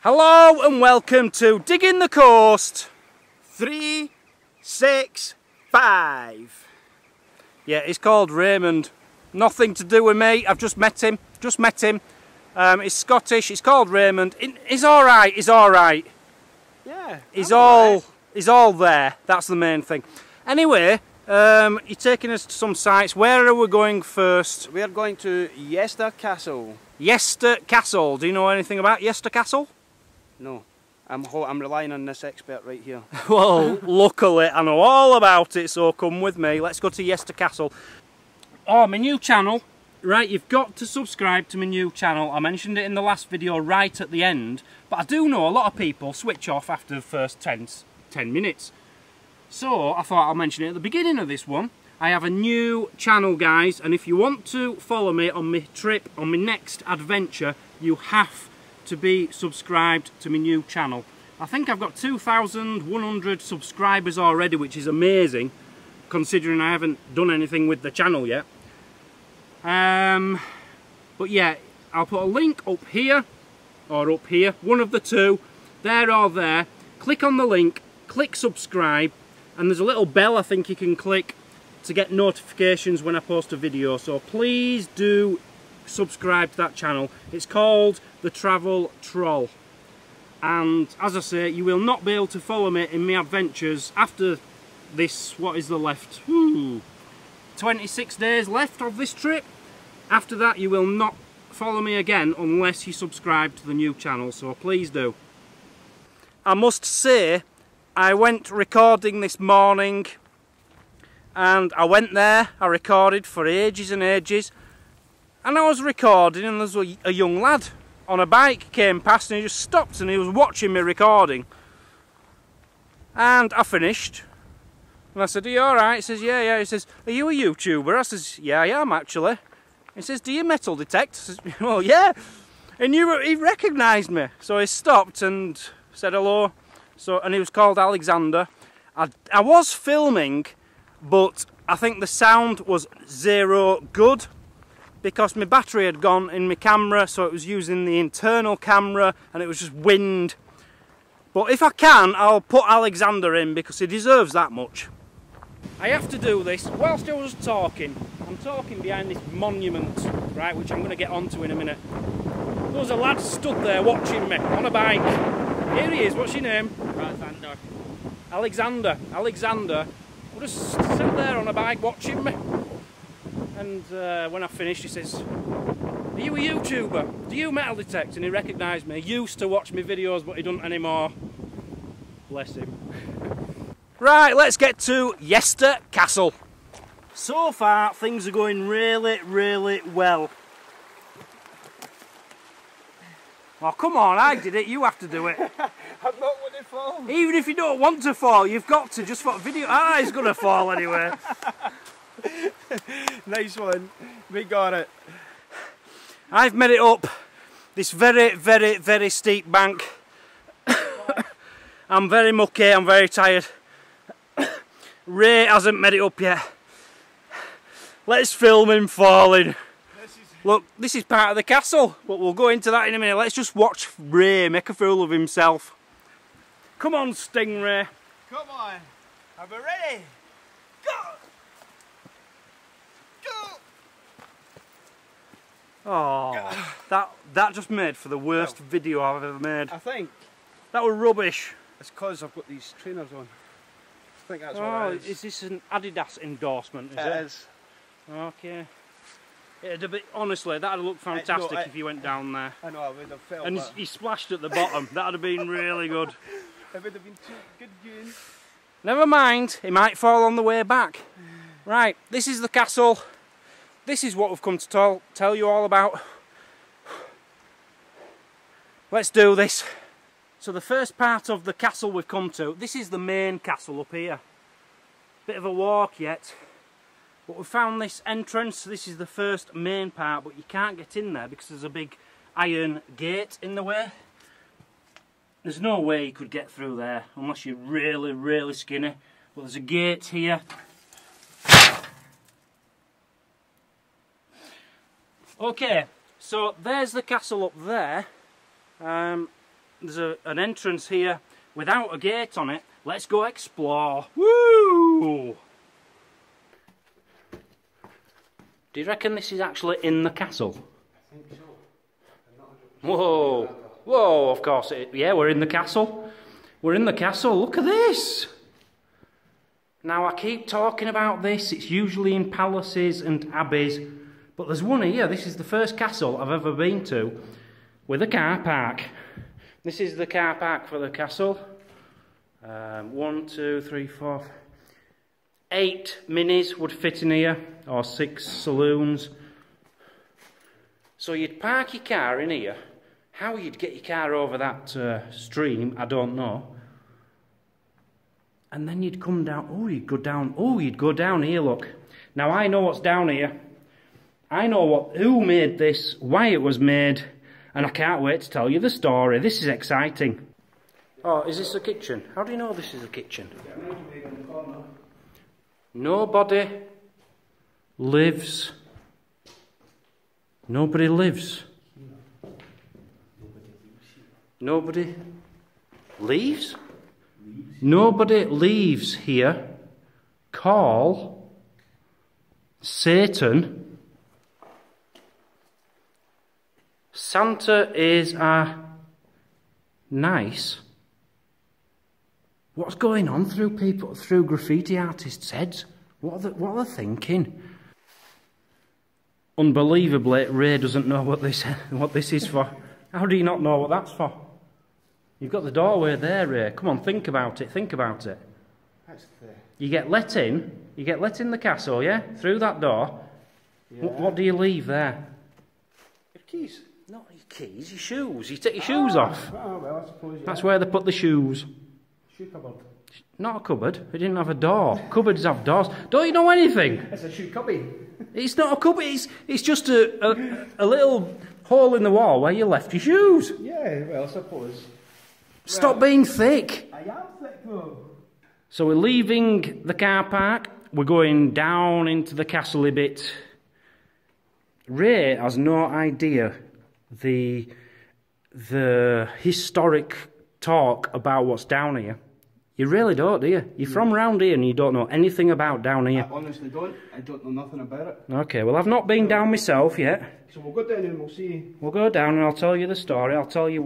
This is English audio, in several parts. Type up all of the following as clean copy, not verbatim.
Hello and welcome to Digging the Coast 365. Yeah, he's called Raymond. Nothing to do with me, I've just met him. He's Scottish, he's called Raymond. He's alright, Yeah. He's all there, that's the main thing. Anyway, you're taking us to some sites. Where are we going first? We are going to Yester Castle. Yester Castle. Do you know anything about Yester Castle? No. I'm relying on this expert right here. Well, luckily I know all about it, so come with me. Let's go to Yester Castle. Oh, my new channel. Right, you've got to subscribe to my new channel. I mentioned it in the last video right at the end, but I do know a lot of people switch off after the first 10 minutes. So I thought I'll mention it at the beginning of this one. I have a new channel, guys, and if you want to follow me on my trip, on my next adventure, you have to be subscribed to my new channel. I think I've got 2,100 subscribers already, which is amazing considering I haven't done anything with the channel yet. But yeah, I'll put a link up here or up here, one of the two, there or there. Click on the link, click subscribe, and there's a little bell I think you can click to get notifications when I post a video, so please do subscribe to that channel. It's called The Travel Troll, and as I say, you will not be able to follow me in my adventures after this. What is the left? 26 days left of this trip. After that you will not follow me again unless you subscribe to the new channel, so please do. I must say, I went recording this morning, and I went there, I recorded for ages and ages, and I was recording and there was a young lad on a bike came past and he just stopped and he was watching me recording. And I finished and I said, "Are you alright?" He says, yeah. He says, "Are you a YouTuber?" I says, "Yeah, I am actually." He says, "Do you metal detect?" I says, "Well, yeah." And he recognised me, so he stopped and said hello. And he was called Alexander. I was filming, but I think the sound was zero good because my battery had gone in my camera, so it was using the internal camera and it was just wind. But if I can, I'll put Alexander in because he deserves that much. I have to do this whilst I was talking. I'm talking behind this monument, right, which I'm going to get onto in a minute. There was a lad stood there watching me on a bike. Here he is, what's your name? Alexander. Alexander would just sat there on a bike watching me. And when I finished, he says, "Are you a YouTuber? Do you metal detect?" And he recognised me. He used to watch my videos, but he doesn't anymore. Bless him. Right, let's get to Yester Castle. So far, things are going really, really well. Oh, come on, I did it, you have to do it. I'm not going to fall. Even if you don't want to fall, you've got to, just for video. Ah, he's going to fall anyway. Nice one. We got it. I've made it up this very, very, very steep bank. I'm very mucky, I'm very tired. Ray hasn't made it up yet. Let's film him falling. Look, this is part of the castle, but we'll go into that in a minute. Let's just watch Ray make a fool of himself. Come on, Stingray. Come on. Are we ready? Go! Go! Oh, that just made for the worst video I've ever made. I think that was rubbish. it's because I've got these trainers on. I think that's what it is. Is this an Adidas endorsement? Is it? It is. Okay. It'd have been, honestly, that'd have looked fantastic if you went down there. I know, I would have felt and that. he splashed at the bottom. That'd have been really good. It would have been too good viewing. Never mind, he might fall on the way back. Right, this is the castle. This is what we've come to tell you all about. Let's do this. So the first part of the castle we've come to, this is the main castle up here. Bit of a walk yet. But we found this entrance. This is the first main part, but you can't get in there because there's a big iron gate in the way. There's no way you could get through there unless you're really, really skinny. But there's a gate here. Okay, so there's the castle up there. there's an entrance here without a gate on it. Let's go explore. Woo! Do you reckon this is actually in the castle? I think so. I'm not 100% Whoa! Whoa, of course it, yeah, we're in the castle. We're in the castle, look at this! Now I keep talking about this, it's usually in palaces and abbeys, but there's one here. This is the first castle I've ever been to with a car park. This is the car park for the castle. 1, 2, 3, 4, 8 minis would fit in here, or 6 saloons. So you'd park your car in here. How you'd get your car over that stream, I don't know. And then you'd come down. Oh, you'd go down. Oh, you'd go down here. Look. Now I know what's down here. I know who made this, why it was made, and I can't wait to tell you the story. This is exciting. Oh, is this the kitchen? How do you know this is the kitchen? Nobody lives. Nobody lives. Nobody leaves? Nobody leaves here. Call Satan. Santa is nice. What's going on through graffiti artists' heads? What are they thinking? Unbelievably, Ray doesn't know what this is for. How do you not know what that's for? You've got the doorway there, Ray. Come on, think about it. Think about it. That's the... You get let in. You get let in the castle, yeah? Through that door. Yeah. What do you leave there? Your keys. Not your keys, your shoes. You take your shoes off. Oh, well, I suppose, yeah. That's where they put the shoes. Shoe cupboard. Not a cupboard. It didn't have a door. Cupboards have doors. Don't you know anything? It's a shoe cubby. It's not a cupboard. It's just a little hole in the wall where you left your shoes. Yeah, well, I suppose. Stop being thick. I am thick, though. So we're leaving the car park. We're going down into the castle a bit. Ray has no idea the historic talk about what's down here. You really don't, do you? You're from round here and you don't know anything about down here. I honestly don't. I don't know nothing about it. Okay, well I've not been down myself yet. So we'll go down and we'll see. We'll go down and I'll tell you the story. I'll tell you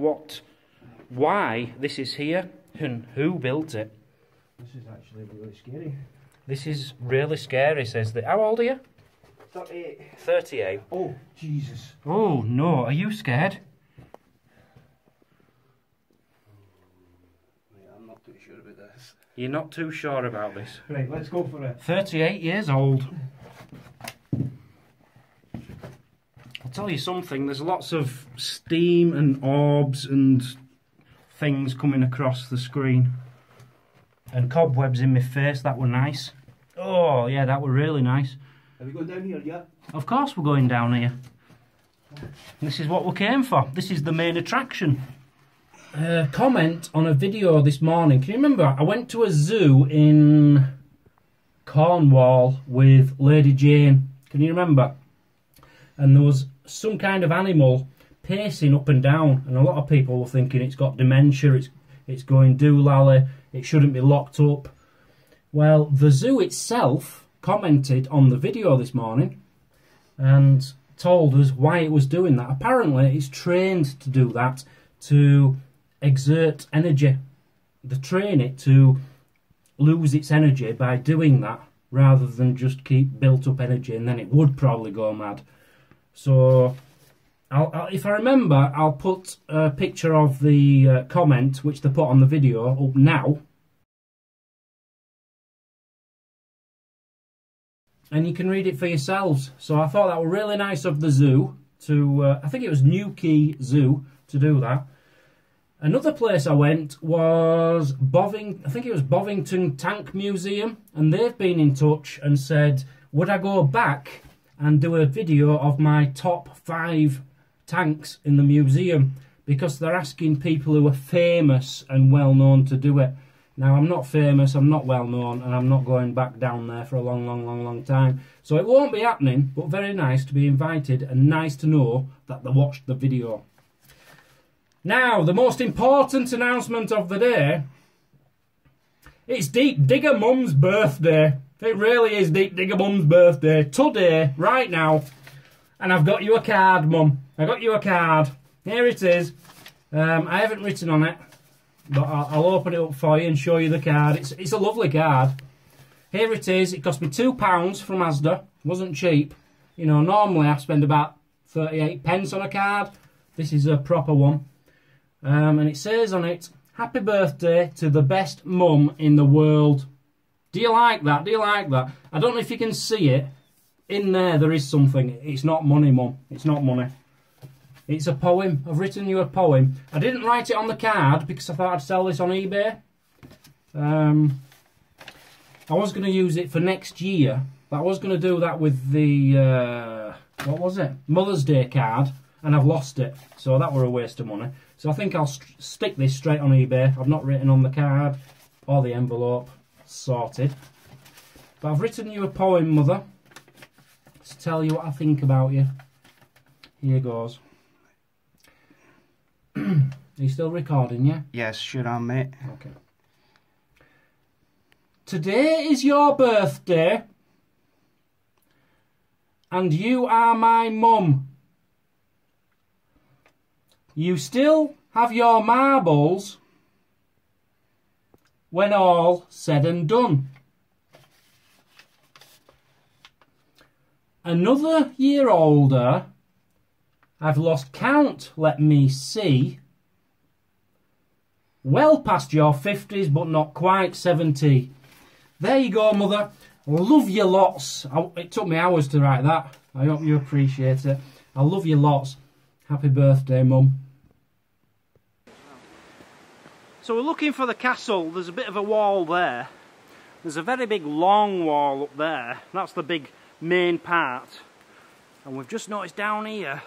why this is here and who built it. This is actually really scary. This is really scary, says the... How old are you? 38. 38. Oh, Jesus. Oh, no. Are you scared? I'm not too sure about this. You're not too sure about this? Right, let's go for it. 38 years old. I'll tell you something. There's lots of steam and orbs and things coming across the screen. And cobwebs in my face. That were nice. Oh, yeah, that were really nice. Are we going down here yet? Of course we're going down here. This is what we came for. This is the main attraction. Comment on a video this morning. Can you remember? I went to a zoo in Cornwall with Lady Jane. Can you remember? And there was some kind of animal pacing up and down. And a lot of people were thinking it's got dementia, it's going doolally, it shouldn't be locked up. Well, the zoo itself commented on the video this morning and told us why it was doing that. Apparently it's trained to do that, to exert energy. They train it to lose its energy by doing that rather than just keep built up energy, and then it would probably go mad. So if I remember, I'll put a picture of the comment which they put on the video up now. And you can read it for yourselves. So I thought that was really nice of the zoo to, I think it was Newquay Zoo, to do that. Another place I went was I think it was Bovington Tank Museum, and they've been in touch and said, would I go back and do a video of my top 5 tanks in the museum, because they're asking people who are famous and well known to do it. Now, I'm not famous, I'm not well known, and I'm not going back down there for a long time. So it won't be happening, but very nice to be invited and nice to know that they watched the video. Now, the most important announcement of the day. It's Deep Digger Mum's birthday. It really is Deep Digger Mum's birthday. Today, right now. And I've got you a card, Mum. I got you a card. Here it is. I haven't written on it, but I'll open it up for you and show you the card. It's a lovely card. Here it is. It cost me £2 from Asda. Wasn't cheap. You know, normally I spend about 38 pence on a card. This is a proper one. And it says on it, happy birthday to the best mum in the world. Do you like that? Do you like that? I don't know if you can see it. In there is something. It's not money, Mum. It's not money. It's a poem. I've written you a poem. I didn't write it on the card because I thought I'd sell this on eBay. I was going to use it for next year. But I was going to do that with the, what was it? Mother's Day card. And I've lost it. So that were a waste of money. So I think I'll stick this straight on eBay. I've not written on the card or the envelope. Sorted. But I've written you a poem, Mother, to tell you what I think about you. Here goes. Are you still recording, yeah? Yes, sure am, mate. Okay. Today is your birthday, and you are my mum. You still have your marbles when all said and done. Another year older, I've lost count, let me see. Well past your 50s, but not quite 70. There you go, Mother. Love you lots. It took me hours to write that. I hope you appreciate it. I love you lots. Happy birthday, Mum. So we're looking for the castle. There's a bit of a wall there. There's a very big long wall up there. That's the big main part. And we've just noticed down here,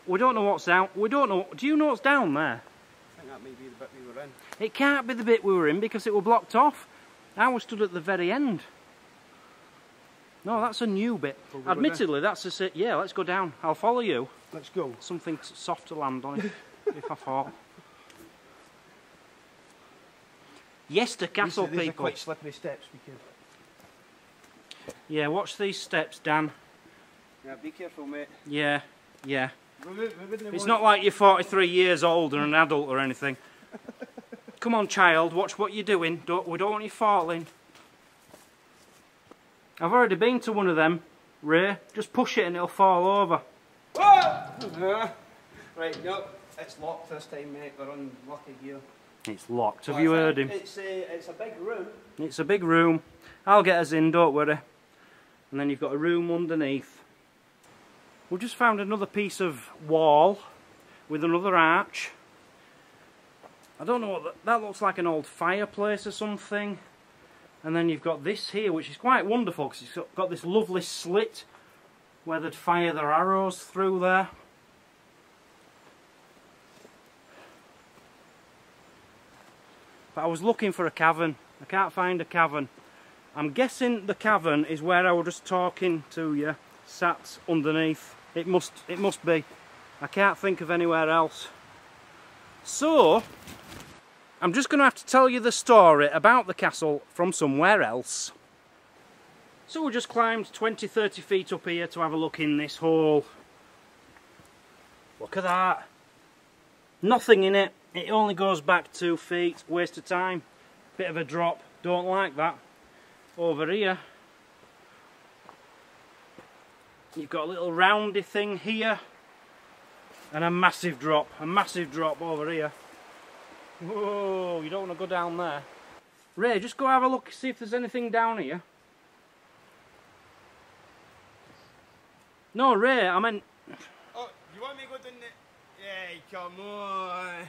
we don't know what's down. We don't know. Do you know what's down there? I think that may be the bit we were in. It can't be the bit we were in because it was blocked off. I was stood at the very end. No, that's a new bit. Admittedly, that's a... Yeah, let's go down. I'll follow you. Let's go. Something soft to land on it, if I thought. Yester Castle, these people. Are quite slippery steps. Yeah, watch these steps, Dan. Yeah, be careful, mate. Yeah, yeah. It's not like you're 43 years old and an adult or anything. Come on, child, watch what you're doing. We don't want you falling. I've already been to one of them, Ray. Just push it and it'll fall over. Right, no, it's locked this time, mate. We're unlucky here. It's locked. Have you heard him? It's a big room. It's a big room. I'll get us in, don't worry. And then you've got a room underneath. We've just found another piece of wall with another arch. I don't know what that looks like, an old fireplace or something. And then you've got this here, which is quite wonderful because it's got this lovely slit where they'd fire their arrows through there. But I was looking for a cavern. I can't find a cavern. I'm guessing the cavern is where I was just talking to you, sat underneath. It must be. I can't think of anywhere else. So, I'm just going to have to tell you the story about the castle from somewhere else. So we just climbed 20-30 feet up here to have a look in this hole. Look at that. Nothing in it. It only goes back 2 feet. Waste of time. Bit of a drop. Don't like that. Over here, you've got a little roundy thing here. And a massive drop over here. Whoa, you don't want to go down there. Ray, just go have a look, see if there's anything down here. No, Ray, I meant... Oh, you want me to go down the... Yeah, come on.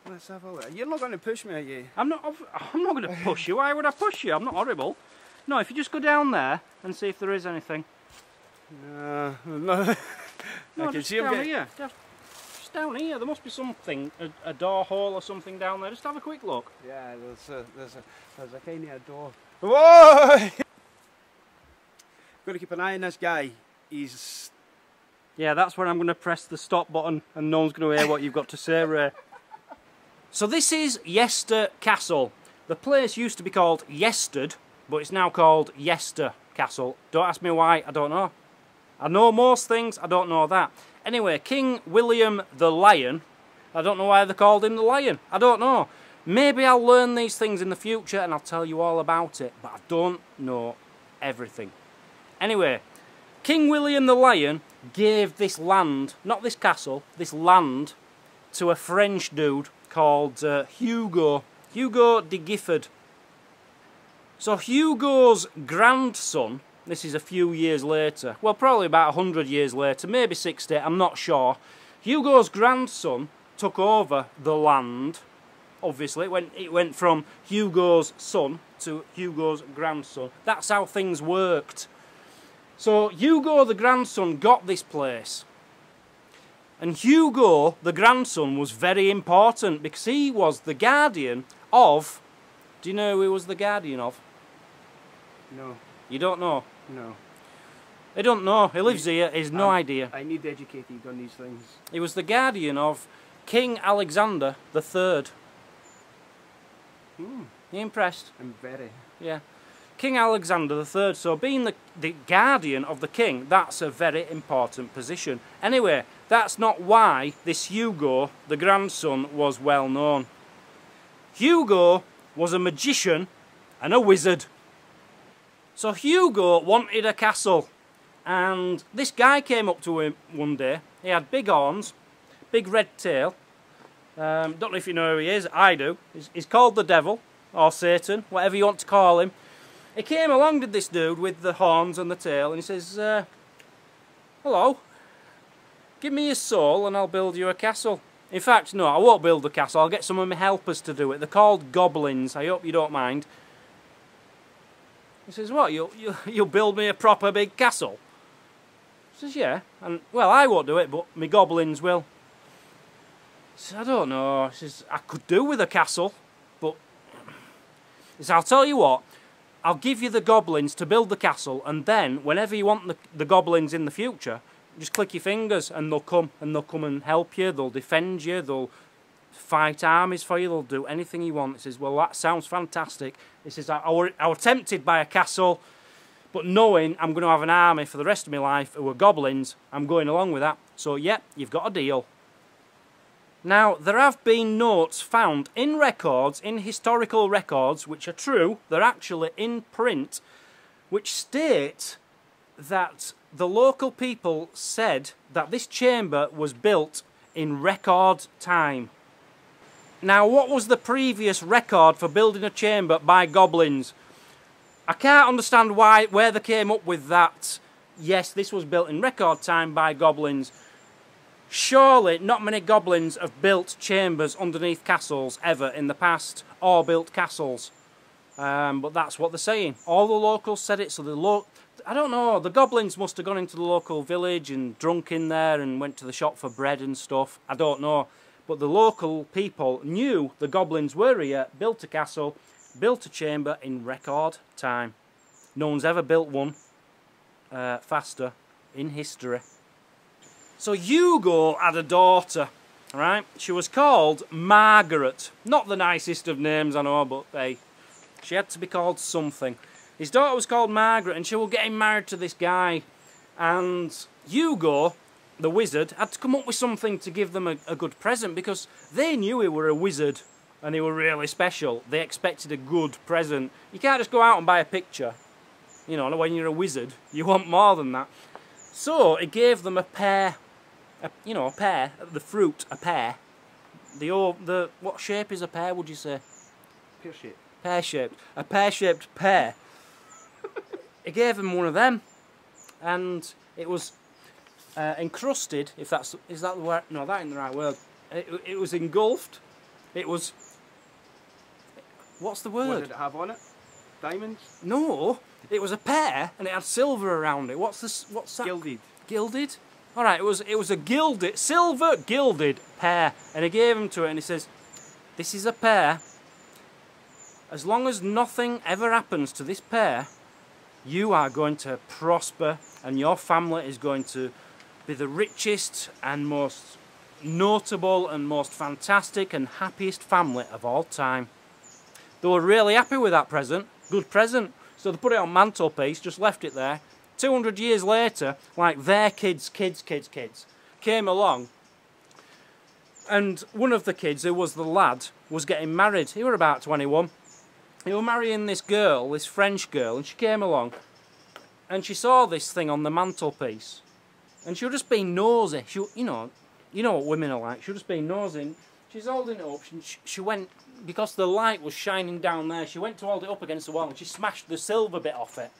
Let's have a look. You're not going to push me, are you? I'm not going to push you. Why would I push you? I'm not horrible. No, if you just go down there and see if there is anything. No. No, just down here. Just down here. There must be something, a door hole or something down there. Just have a quick look. Yeah, there's a kind of a door. Whoa! Got to keep an eye on this guy. He's Yeah, that's when I'm going to press the stop button and no one's going to hear what you've got to say, Ray. So this is Yester Castle. The place used to be called Yestered, but it's now called Yester Castle. Don't ask me why, I don't know. I know most things, I don't know that. Anyway, King William the Lion, I don't know why they called him the Lion, I don't know. Maybe I'll learn these things in the future and I'll tell you all about it, but I don't know everything. Anyway, King William the Lion gave this land, not this castle, this land, to a French dude called Hugo de Gifford. So Hugo's grandson, this is a few years later, well probably about 100 years later, maybe 60, I'm not sure. Hugo's grandson took over the land, obviously, it went from Hugo's son to Hugo's grandson. That's how things worked. So Hugo the grandson got this place. And Hugo the grandson was very important because he was the guardian of... Do you know who he was the guardian of? No. You don't know? No. I don't know. He lives here. He has no idea. I need educated on these things. He was the guardian of King Alexander the Third. You impressed? I'm very. Yeah. King Alexander the Third. So being the guardian of the king, that's a very important position. Anyway, that's not why this Hugo, the grandson, was well known. Hugo was a magician and a wizard. So Hugo wanted a castle, and this guy came up to him one day. He had big horns, big red tail. Don't know if you know who he is. I do. He's called the devil, or Satan, whatever you want to call him. He came along to this dude with the horns and the tail, and he says, hello, give me your soul and I'll build you a castle. In fact, no, I won't build the castle. I'll get some of my helpers to do it. They're called goblins. I hope you don't mind. He says, what, you'll build me a proper big castle? He says, yeah. And, well, I won't do it, but my goblins will. He says, I don't know. He says, I could do with a castle, but... He says, I'll tell you what. I'll give you the goblins to build the castle, and then, whenever you want the goblins in the future, just click your fingers and they'll come and help you, they'll defend you, they'll fight armies for you, they'll do anything you want. He says, well, that sounds fantastic. He says, I were tempted by a castle, but knowing I'm going to have an army for the rest of my life who are goblins, I'm going along with that. So, yeah, you've got a deal. Now, there have been notes found in records, in historical records, which are true, they're actually in print, which state that the local people said that this chamber was built in record time. Now, what was the previous record for building a chamber by goblins? I can't understand where they came up with that. Yes, this was built in record time by goblins. Surely not many goblins have built chambers underneath castles ever in the past, or built castles. But that's what they're saying. All the locals said it, so I don't know, the goblins must have gone into the local village and drunk in there and went to the shop for bread and stuff. I don't know. But the local people knew the goblins were here, built a castle, built a chamber in record time. No one's ever built one faster in history. So Hugo had a daughter, right? She was called Margaret. Not the nicest of names, I know, but hey, she had to be called something. His daughter was called Margaret, and she was getting married to this guy. And Hugo, the wizard, had to come up with something to give them a good present, because they knew he were a wizard and he were really special. They expected a good present. You can't just go out and buy a picture. You know, when you're a wizard, you want more than that. So he gave them a pear. A pear, the fruit, a pear. What shape is a pear, would you say? Pear-shaped. Pear-shaped. A pear-shaped pear. He gave him one of them, and it was encrusted, is that the word? No, that ain't the right word. It was engulfed. It was... What's the word? What did it have on it? Diamonds? No, it was a pear, and it had silver around it. What's that? Gilded. Gilded? Alright, it was a silver gilded pear, and he gave him to it, and he says, this is a pear. As long as nothing ever happens to this pear, you are going to prosper, and your family is going to be the richest and most notable and most fantastic and happiest family of all time. They were really happy with that present. Good present. So they put it on mantelpiece, just left it there. 200 years later, like their kids came along, and one of the kids, who was the lad, was getting married. He were about 21. He was marrying this girl, this French girl, and she came along and she saw this thing on the mantelpiece, and she was just being nosy. You know what women are like. She was just being nosy. She's holding it up. She went, because the light was shining down there, she went to hold it up against the wall and she smashed the silver bit off it.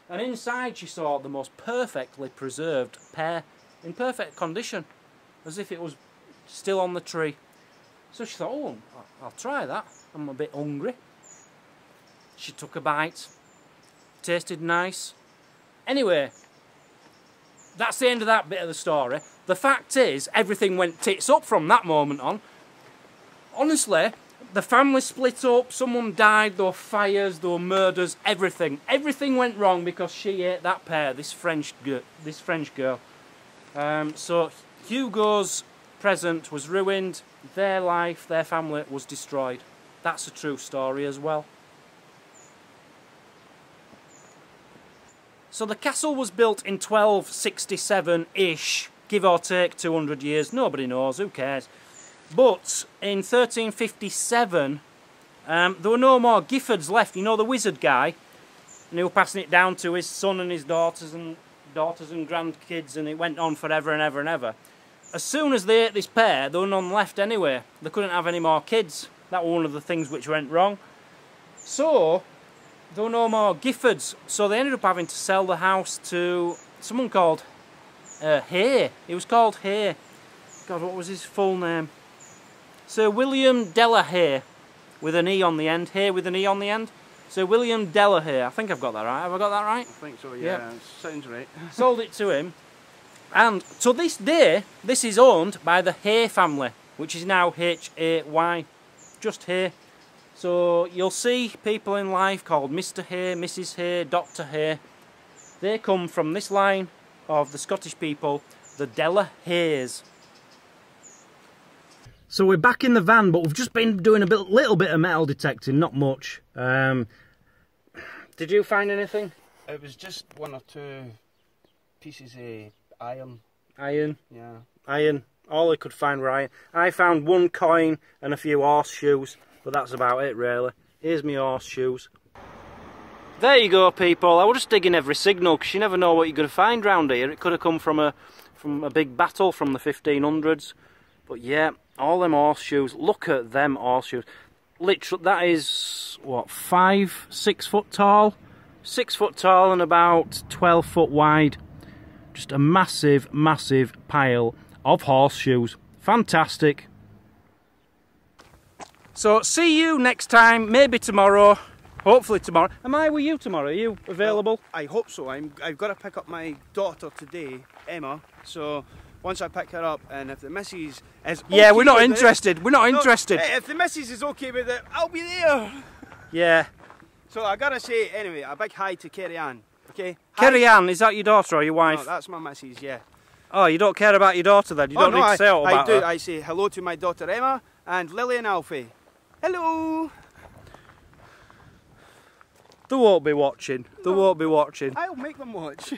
And inside she saw the most perfectly preserved pear, in perfect condition, as if it was still on the tree. So she thought, oh, I'll try that. I'm a bit hungry. She took a bite. Tasted nice. Anyway, that's the end of that bit of the story. The fact is, everything went tits up from that moment on. Honestly, the family split up, someone died, there were fires, there were murders, everything. Everything went wrong because she ate that pear, this French girl. So Hugo's present was ruined, their life, their family was destroyed. That's a true story as well. So the castle was built in 1267-ish, give or take 200 years, nobody knows, who cares. But in 1357, there were no more Giffords left. You know the wizard guy? And he was passing it down to his son and his daughters and grandkids, and it went on forever and ever and ever. As soon as they ate this pear, there were none left anyway. They couldn't have any more kids. That was one of the things which went wrong. So there were no more Giffords, so they ended up having to sell the house to someone called Hay. He was called Hay. God, what was his full name? Sir William Delahaye, with an E on the end. Hay with an E on the end. Sir William Delahaye. I think I've got that right. Have I got that right? I think so, yeah. Sounds right. Sold it to him. And to this day, this is owned by the Hay family, which is now H-A-Y. Just Hay. So you'll see people in life called Mr. Hay, Mrs. Hay, Dr. Hay. They come from this line of the Scottish people, the Delahayes. So we're back in the van, but we've just been doing a little bit of metal detecting, not much. Did you find anything? It was just one or two pieces of iron. Iron? Yeah. Iron. All I could find were iron. I found one coin and a few horseshoes, but that's about it really. Here's my horseshoes. There you go, people. I was just digging every signal, because you never know what you're going to find round here. It could have come from a big battle from the 1500s. But yeah, all them horseshoes. Look at them horseshoes. Literally, that is, what, 6 foot tall? 6 foot tall and about 12 foot wide. Just a massive, massive pile of horseshoes. Fantastic. So, see you next time, maybe tomorrow. Hopefully tomorrow. Am I with you tomorrow? Are you available? Well, I hope so. I've got to pick up my daughter today, Emma. So once I pick her up, and if the missus is okay, yeah, we're not interested. We're not interested. Hey, if the missus is okay with it, I'll be there. Yeah. So I gotta say anyway, a big hi to Kerry Ann. Okay. Kerry Ann, is that your daughter or your wife? No, that's my missus. Yeah. Oh, you don't care about your daughter then? You don't need to say all about her. I do. I say hello to my daughter Emma and Lily and Alfie. Hello. They won't be watching. They won't be watching. I'll make them watch.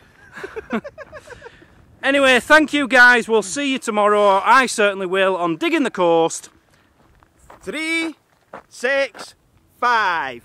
Anyway, thank you guys. We'll see you tomorrow. I certainly will on Digging the Coast. 3, 6, 5.